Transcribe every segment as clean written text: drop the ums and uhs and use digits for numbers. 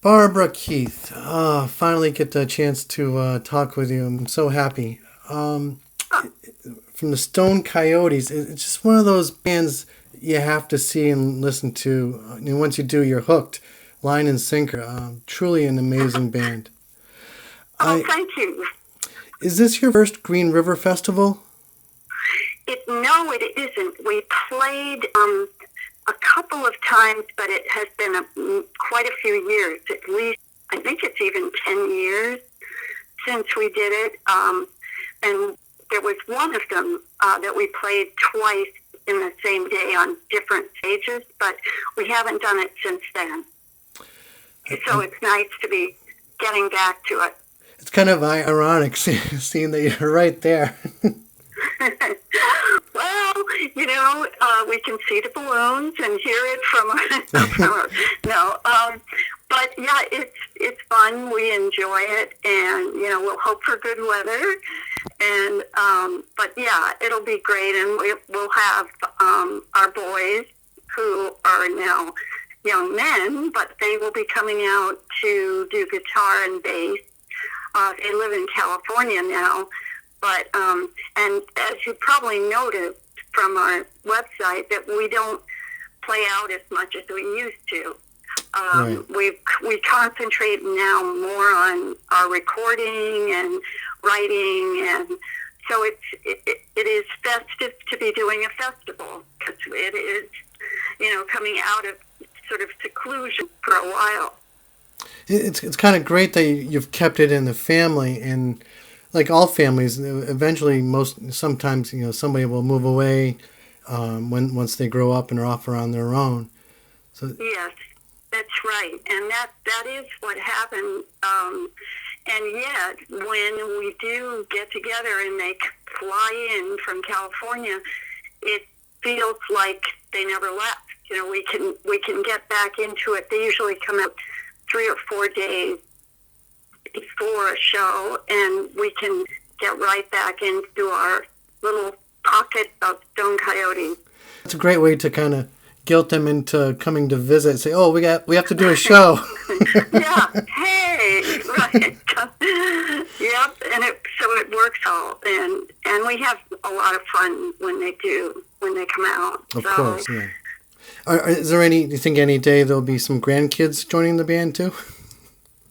Barbara Keith, finally get the chance to talk with you. I'm so happy. From the Stone Coyotes, it's just one of those bands you have to see and listen to. And once you do, you're hooked, line and sinker. Truly an amazing band. Thank you. Is this your first Green River Festival? No, it isn't. We played a couple of times, but it has been quite a few years. At least, I think it's even 10 years since we did it. And there was one of them that we played twice in the same day on different stages, but we haven't done it since then. So it's nice to be getting back to it. It's kind of ironic seeing that you're right there. Well, we can see the balloons and hear it from no. But yeah, it's fun. We enjoy it, and we'll hope for good weather. And but yeah, it'll be great, and we'll have our boys who are now young men, but they will be coming out to do guitar and bass. They live in California now, but and as you probably noticed from our website, that we don't play out as much as we used to. Right. We concentrate now more on our recording and writing, and so it is festive to be doing a festival, because it is coming out of sort of seclusion for a while. It's kind of great that you've kept it in the family, and like all families, eventually sometimes somebody will move away once they grow up and are off on their own. So yes, that's right, and that is what happened. And yet, when we do get together and they fly in from California, it feels like they never left. We can get back into it. They usually come out 3 or 4 days before a show, and we can get right back into our little pocket of Stone Coyotes. It's a great way to kind of guilt them into coming to visit. Say, oh, we have to do a show. Yeah. Hey. Right. Yep. And so it works all, and we have a lot of fun when they come out. Of course. Yeah. Is there do you think any day there'll be some grandkids joining the band too?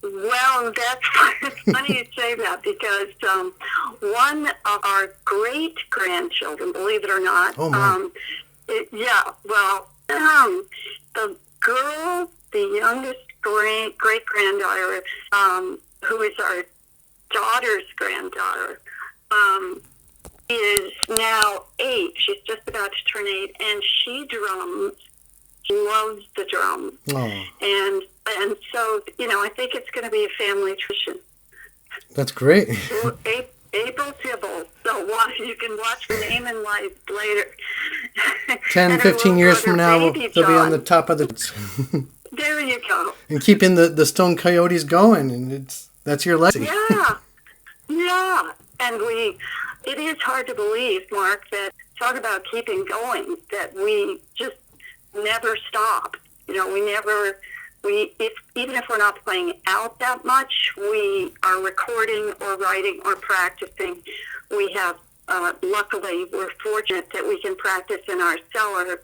Well, it's funny you say that, because one of our great-grandchildren, believe it or not, the girl, the youngest great-granddaughter, who is our daughter's granddaughter, is now 8. She's just about to turn 8, and she drums. She loves the drums. Oh. And so, I think it's going to be a family tradition. That's great. April Tibbles. So you can watch her name in life later. 10, 15 years from now, they'll be on the top of the... There you go. And keeping the Stone Coyotes going, and that's your legacy. Yeah. And it is hard to believe, Mark, that talk about keeping going, that we just never stop. Even if we're not playing out that much, we are recording or writing or practicing. We have, luckily, we're fortunate that we can practice in our cellar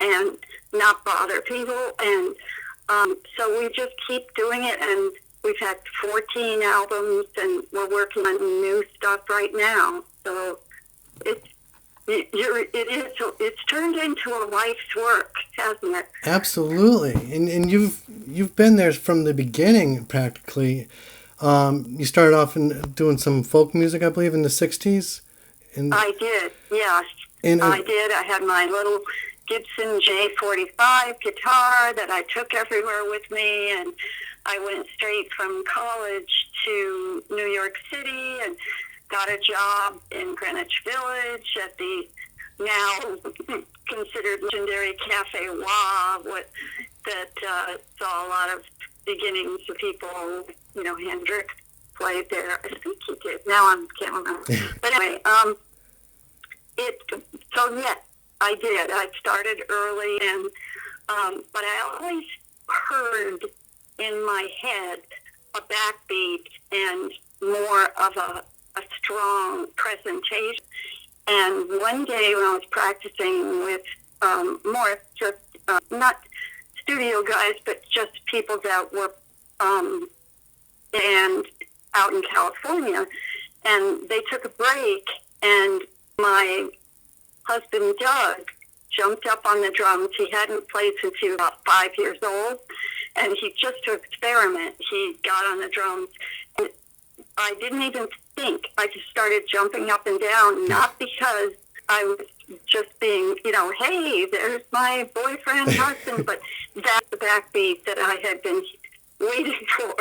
and not bother people. And so we just keep doing it, and we've had 14 albums, and we're working on new stuff right now. So it's turned into a life's work, hasn't it? Absolutely, and you've been there from the beginning practically. You started off doing some folk music, I believe, in the 60s. I did, yes. I did. I had my little Gibson J45 guitar that I took everywhere with me, and I went straight from college to New York City and got a job in Greenwich Village at the now considered legendary Café Wha, that saw a lot of beginnings of people. Hendrix played there. I think he did. Now I can't remember. But anyway, I did. I started early, and but I always heard in my head a backbeat and more of a strong presentation. And one day when I was practicing with more just not studio guys, but just people that were and out in California, and they took a break, and my husband Doug jumped up on the drums. He hadn't played since he was about 5 years old, and he just to experiment, he got on the drums. And I didn't even think. I just started jumping up and down, not because I was just being, hey, there's my boyfriend, husband, but that's the backbeat that I had been waiting for.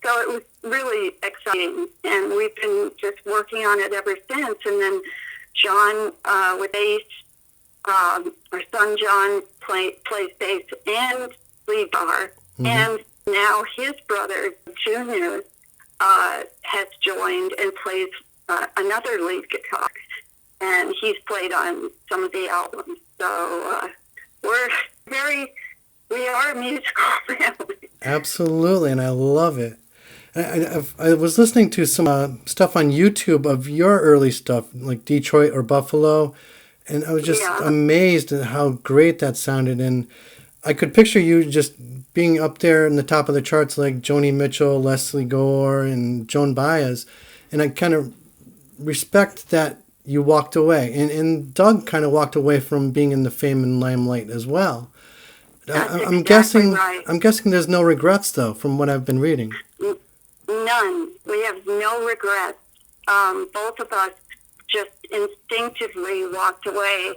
So it was really exciting, and we've been just working on it ever since. And then John with bass, our son John plays bass and lead bar, and now his brother Junior has joined and plays another lead guitar, and he's played on some of the albums. So we are a musical family. Absolutely, and I love it. I was listening to some stuff on YouTube of your early stuff, like Detroit or Buffalo, and I was just amazed at how great that sounded. And I could picture you just being up there in the top of the charts like Joni Mitchell, Leslie Gore, and Joan Baez. And I kind of respect that you walked away. And Doug kind of walked away from being in the fame and limelight as well. I'm guessing there's no regrets, though, from what I've been reading. None. We have no regrets. Both of us just instinctively walked away.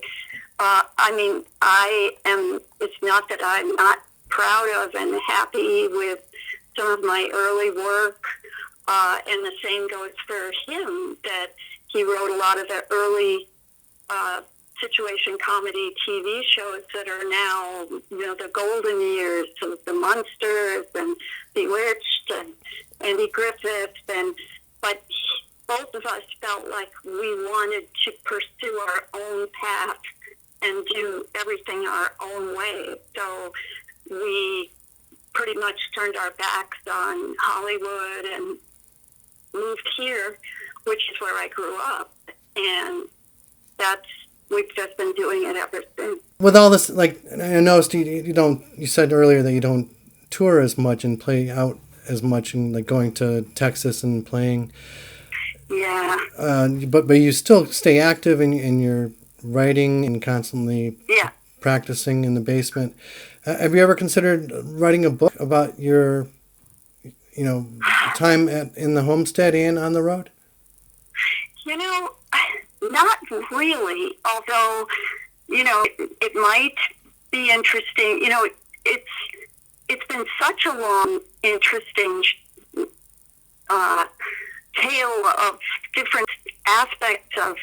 It's not that I'm not proud of and happy with some of my early work, and the same goes for him, that he wrote a lot of the early situation comedy TV shows that are now, the golden years of the Munsters and Bewitched and Andy Griffith, but both of us felt like we wanted to pursue our own path and do everything our own way. So we pretty much turned our backs on Hollywood and moved here, which is where I grew up, and we've just been doing it ever since. With all this, like, I noticed you said earlier that you don't tour as much and play out as much, and like going to Texas and playing. Yeah. But you still stay active in your writing and constantly practicing in the basement. Have you ever considered writing a book about your, time in the homestead and on the road? Not really, although, it might be interesting. It's been such a long, interesting tale of different aspects of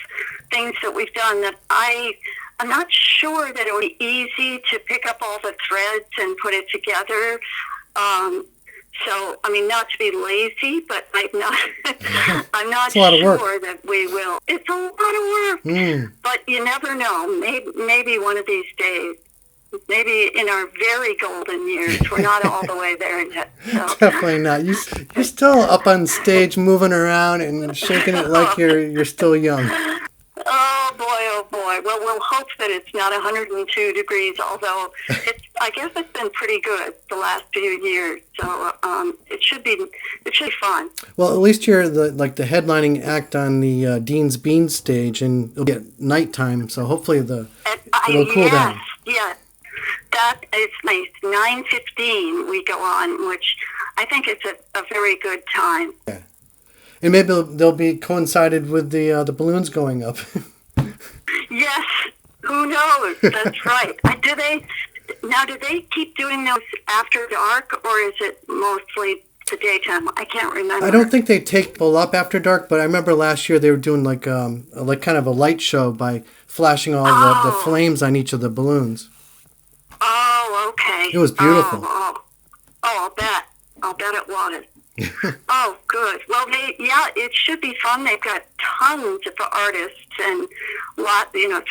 things that we've done that I'm not sure that it would be easy to pick up all the threads and put it together. So, not to be lazy, but I'm not sure that we will. It's a lot of work, but you never know. Maybe one of these days, maybe in our very golden years, we're not all the way there yet. So. Definitely not. You're still up on stage, moving around and shaking it like you're still young. Oh boy. Well, we'll hope that it's not 102 degrees, although I guess it's been pretty good the last few years. So it should be fun. Well, at least you're the headlining act on the Dean's Beans stage, and it'll be at nighttime, so hopefully it'll cool down. Yeah. That is nice. 9:15 we go on, which I think it's a very good time. Yeah. And maybe they'll be coincided with the balloons going up. Yes, who knows? That's right. Do they keep doing those after dark, or is it mostly the daytime? I can't remember. I don't think they take people up after dark, but I remember last year they were doing like kind of a light show by flashing all the flames on each of the balloons. Oh, okay. It was beautiful. Oh, I'll bet it was. Oh, good. Well, it should be fun. They've got tons of artists and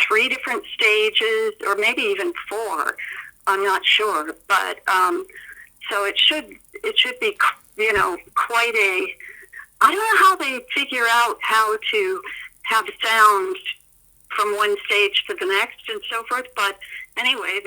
3 different stages, or maybe even 4. I'm not sure, but So it should be, quite a, I don't know how they figure out how to have sound from one stage to the next and so forth, but anyway,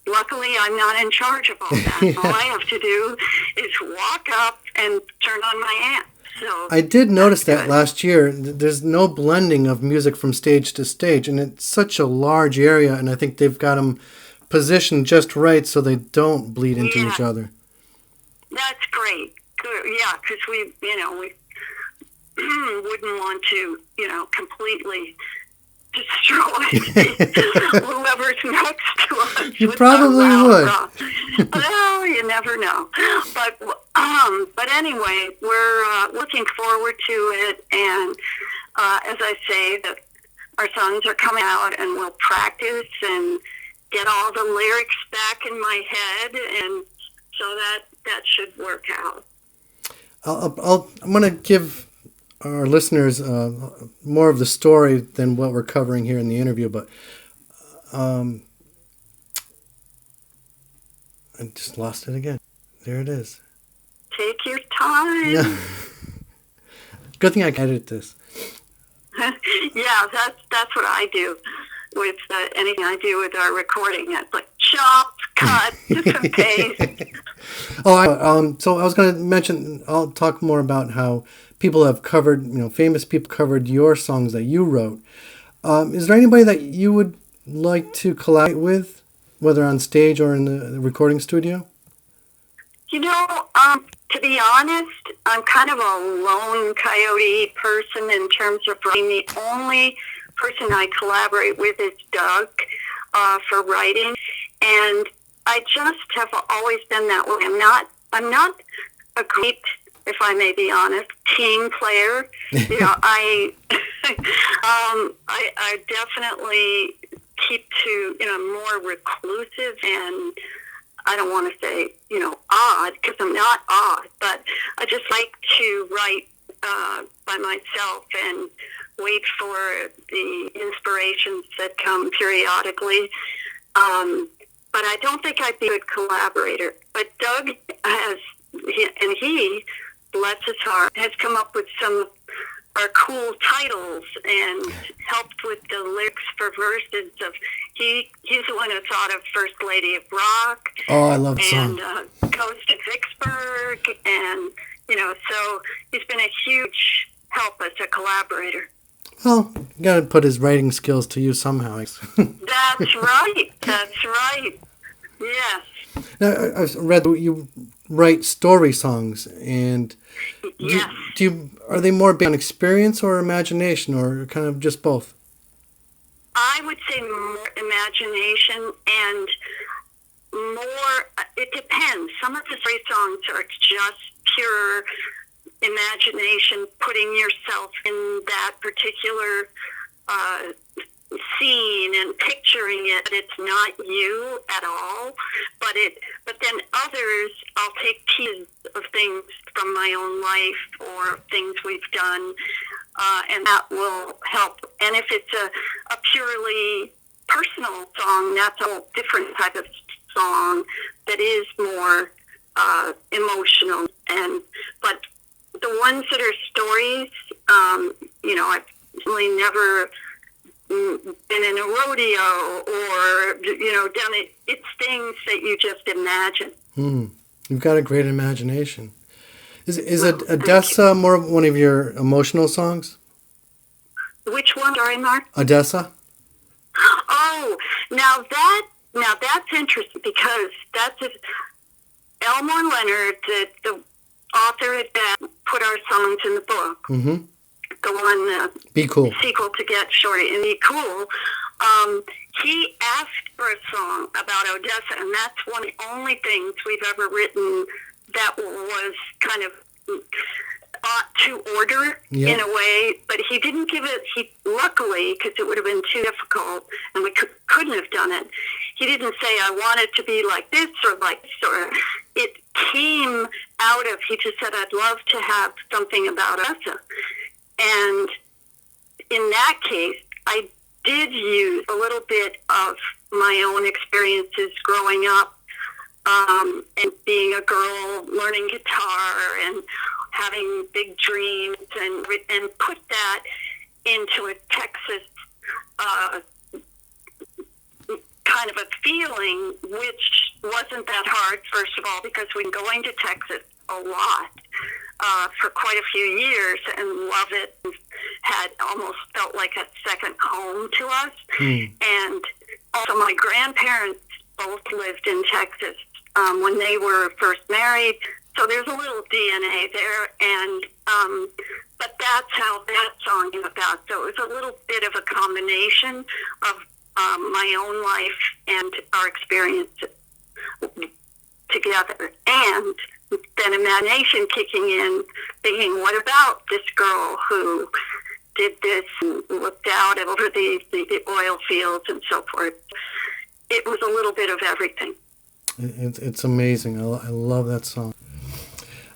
luckily I'm not in charge of all that. Yeah. All I have to do is walk up and turn on my amp. So I did notice that good. last year. There's no blending of music from stage to stage, and it's such a large area, and I think they've got them positioned just right so they don't bleed into each other. That's great. Good. Yeah, because we wouldn't want to, completely destroy whoever's next to us. You probably would. Well, you never know. But anyway, we're looking forward to it, and as I say, our songs are coming out, and we'll practice and get all the lyrics back in my head, and so that should work out. I'm going to give our listeners more of the story than what we're covering here in the interview, but I just lost it again. There it is. Take your time. Yeah. Good thing I can edit this. Yeah, that's what I do with anything I do with our recording. It's like chop, cut, different pace. So I was going to mention, I'll talk more about how people have covered, famous people covered your songs that you wrote. Is there anybody that you would like to collaborate with, whether on stage or in the recording studio? To be honest, I'm kind of a lone coyote person in terms of writing. The only person I collaborate with is Doug for writing, and I just have always been that way. I'm not a great, if I may be honest, team player. I definitely keep to more reclusive, and I don't want to say odd, because I'm not odd, but I just like to write by myself and wait for the inspirations that come periodically. But I don't think I'd be a good collaborator. But Doug he, bless his heart, has come up with some of our cool titles and helped with the lyrics for verses of, he's the one who thought of First Lady of Rock. Oh, I love the song. And Ghost of Vicksburg, and, so he's been a huge help as a collaborator. Well, you got to put his writing skills to use somehow. That's right. That's right. Yes. Now, I've read that you write story songs, and Yes. Are they more based on experience or imagination, or kind of just both? I would say more imagination and more, it depends. Some of the story songs are just pure imagination, putting yourself in that particular scene and picturing it, but it's not you at all. But then others, I'll take pieces of things from my own life or things we've done, and that will help. And if it's a purely personal song, that's a whole different type of song that is more emotional. But the ones that are stories, I've really never been in a rodeo or, done it. It's things that you just imagine. You've got a great imagination. Is Odessa more one of your emotional songs? Which one, sorry, Mark? Odessa? Oh, now that's interesting, because that's Elmore Leonard, the author of that, put our songs in the book. Mm-hmm. The one, Be Cool. Sequel to Get Shorty and Be Cool. He asked for a song about Odessa, and that's one of the only things we've ever written that was kind of to order in a way, but he didn't give it, luckily, because it would have been too difficult, and we couldn't have done it, he didn't say, I want it to be like this or like this, or it came out of, he just said, I'd love to have something about Odessa. And in that case, I did use a little bit of my own experiences growing up and being a girl, learning guitar and having big dreams, and put that into a Texas kind of a feeling, which wasn't that hard, first of all, because we've been going to Texas a lot for quite a few years and love it. Had almost felt like a second home to us. And also my grandparents both lived in Texas when they were first married, so there's a little DNA there, and but that's how that song came about. So it was a little bit of a combination of my own life and our experiences together, and then imagination kicking in, thinking, what about this girl who did this and looked out over the oil fields and so forth. It was a little bit of everything. It's amazing. I love that song.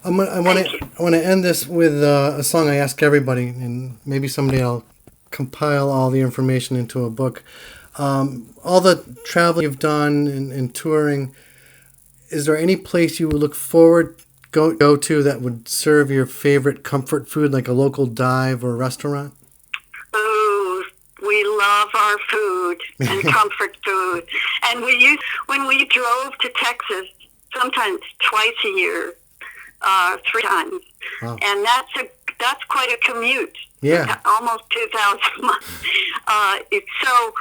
I want to end this with a song I ask everybody, and maybe someday I'll compile all the information into a book. All the travel you've done and touring, is there any place you would look forward go to that would serve your favorite comfort food, like a local dive or restaurant? Oh, we love our food and comfort food. And when we drove to Texas, sometimes twice a year, 3 times. Wow. And that's quite a commute. Yeah. Almost 2,000 miles. So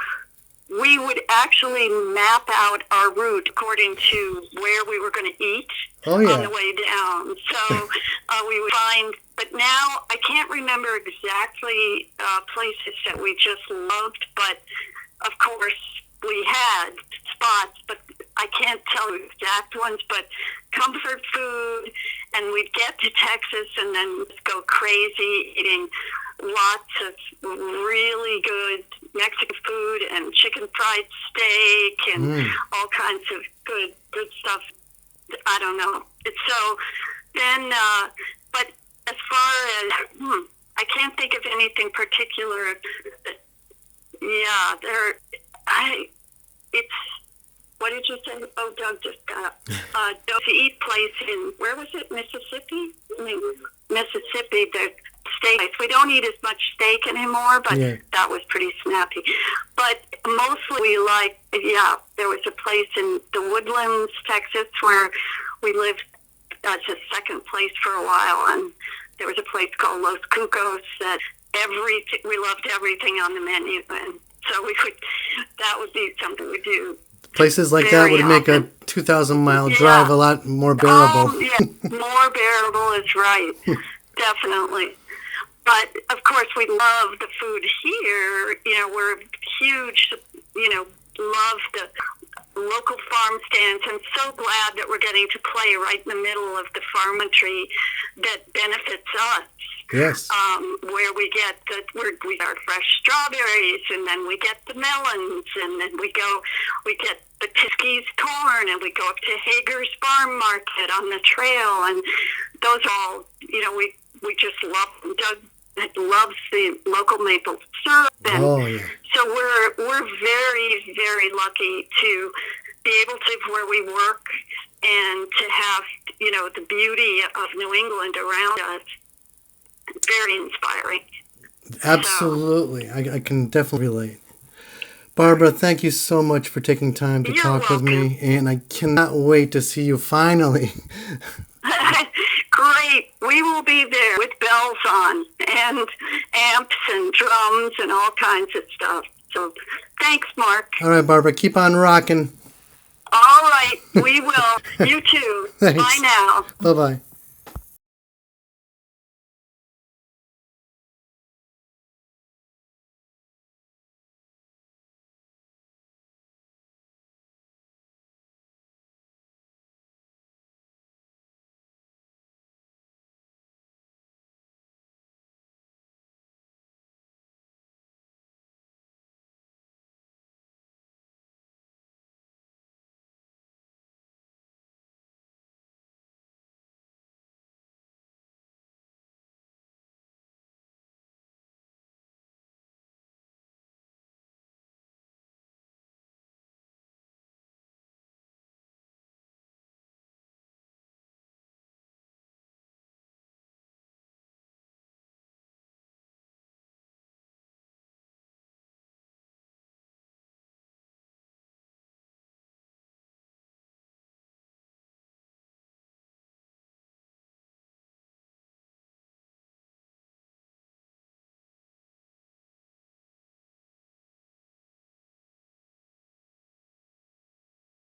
we would actually map out our route according to where we were going to eat on the way down. So we would find, but now I can't remember exactly places that we just loved, but of course we had spots, but I can't tell you exact ones, but comfort food, and we'd get to Texas and then go crazy eating lots of really good Mexican food and chicken fried steak and all kinds of good stuff. I don't know. So then, but as far as, I can't think of anything particular. Yeah, it's, what did you say? Oh, Doug just got up. To eat place in, where was it, Mississippi? Mississippi, the steak. We don't eat as much steak anymore, but that was pretty snappy. But mostly we there was a place in the Woodlands, Texas, where we lived as a second place for a while, and there was a place called Los Cucos that we loved everything on the menu, and so that would be something we do. Places like that would make a 2,000-mile drive a lot more bearable. More bearable is right, definitely. But, of course, we love the food here. We're huge, love the local farm stands. I'm so glad that we're getting to play right in the middle of the farmantry that benefits us. Yes. Where we get our fresh strawberries, and then we get the melons, and then we get the Tiskie's corn, and we go up to Hager's Farm Market on the trail, and those all, we just love them. Doug loves the local maple syrup, and so we're very, very lucky to be able to live where we work and to have, the beauty of New England around us. Very inspiring. Absolutely. I can definitely relate. Barbra, thank you so much for taking time to talk with me, and I cannot wait to see you finally. Great. We will be there with bells on and amps and drums and all kinds of stuff. So thanks, Mark. All right, Barbra, keep on rocking. All right, we will. You too. Bye now. Bye-bye.